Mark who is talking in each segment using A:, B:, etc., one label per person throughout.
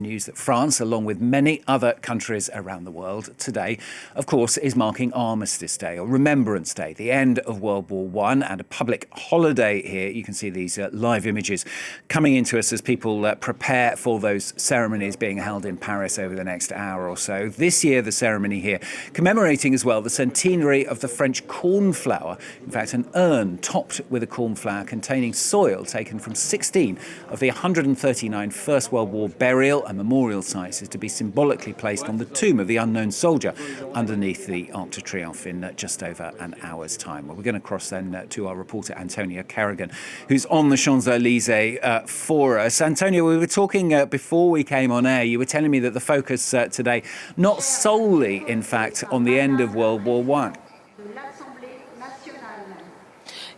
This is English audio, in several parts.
A: News that France, along with many other countries around the world today, of course, is marking Armistice Day, or Remembrance Day, the end of World War I, and a public holiday here. You can see these live images coming into us as people prepare for those ceremonies being held in Paris over the next hour or so. This year, the ceremony here commemorating as well the centenary of the French Cornflower. In fact, an urn topped with a cornflower containing soil taken from 16 of the 139 First World War burial and memorial sites is to be symbolically placed on the tomb of the unknown soldier underneath the Arc de Triomphe in just over an hour's time. Well, we're going to cross then to our reporter Antonia Kerrigan, who's on the Champs-Élysées for us. Antonia, we were talking before we came on air. You were telling me that the focus today, not solely, in fact, on the end of World War I.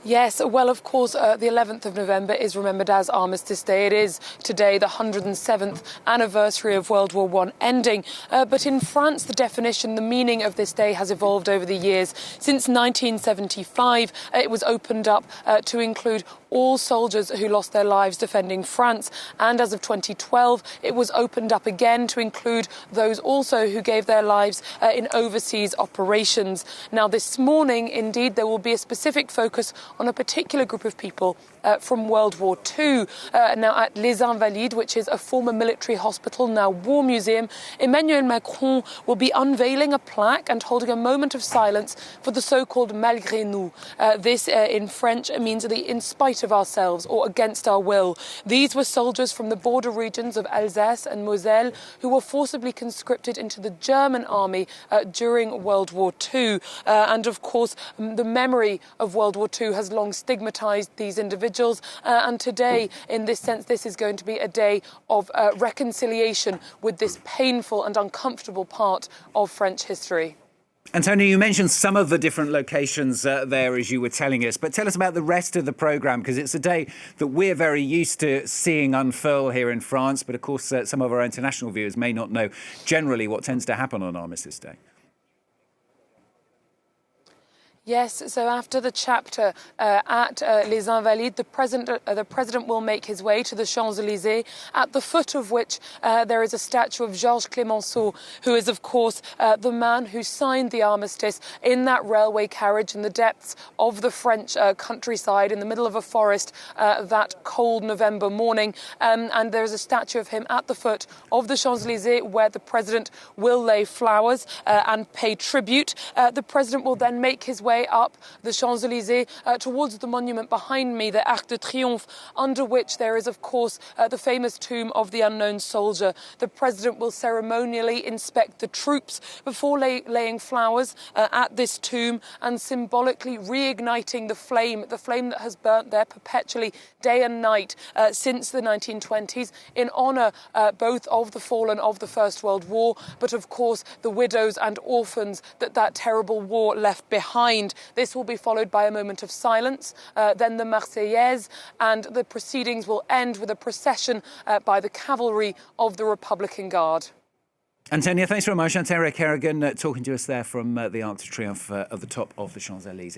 B: Yes, well, of course, the 11th of November is remembered as Armistice Day. It is today the 107th anniversary of World War I ending. But in France, the definition, the meaning of this day has evolved over the years. Since 1975, it was opened up to include all soldiers who lost their lives defending France. And as of 2012, it was opened up again to include those also who gave their lives in overseas operations. Now, this morning, indeed, there will be a specific focus on a particular group of people from World War II. Now at Les Invalides, which is a former military hospital, now war museum, Emmanuel Macron will be unveiling a plaque and holding a moment of silence for the so-called malgré nous. This in French means the in spite of ourselves or against our will. These were soldiers from the border regions of Alsace and Moselle who were forcibly conscripted into the German army during World War II. And of course, the memory of World War II has long stigmatized these individuals. And today, in this sense, this is going to be a day of reconciliation with this painful and uncomfortable part of French history.
A: Antonia, you mentioned some of the different locations there as you were telling us, but tell us about the rest of the programme, because it's a day that we're very used to seeing unfurl here in France, but of course some of our international viewers may not know generally what tends to happen on Armistice Day.
B: Yes, so after the chapter at Les Invalides, the president will make his way to the Champs-Élysées, at the foot of which there is a statue of Georges Clemenceau, who is, of course, the man who signed the armistice in that railway carriage in the depths of the French countryside, in the middle of a forest, that cold November morning. And there is a statue of him at the foot of the Champs-Élysées, where the president will lay flowers and pay tribute. The president will then make his way up the Champs-Élysées towards the monument behind me, the Arc de Triomphe, under which there is, of course, the famous tomb of the unknown soldier. The president will ceremonially inspect the troops before laying flowers at this tomb and symbolically reigniting the flame that has burnt there perpetually day and night since the 1920s, in honour both of the fallen of the First World War, but of course the widows and orphans that terrible war left behind. This will be followed by a moment of silence, then the Marseillaise, and the proceedings will end with a procession by the cavalry of the Republican Guard.
A: Antonia, thanks very much. Antonia Kerrigan talking to us there from the Arc de Triomphe at the top of the Champs-Élysées.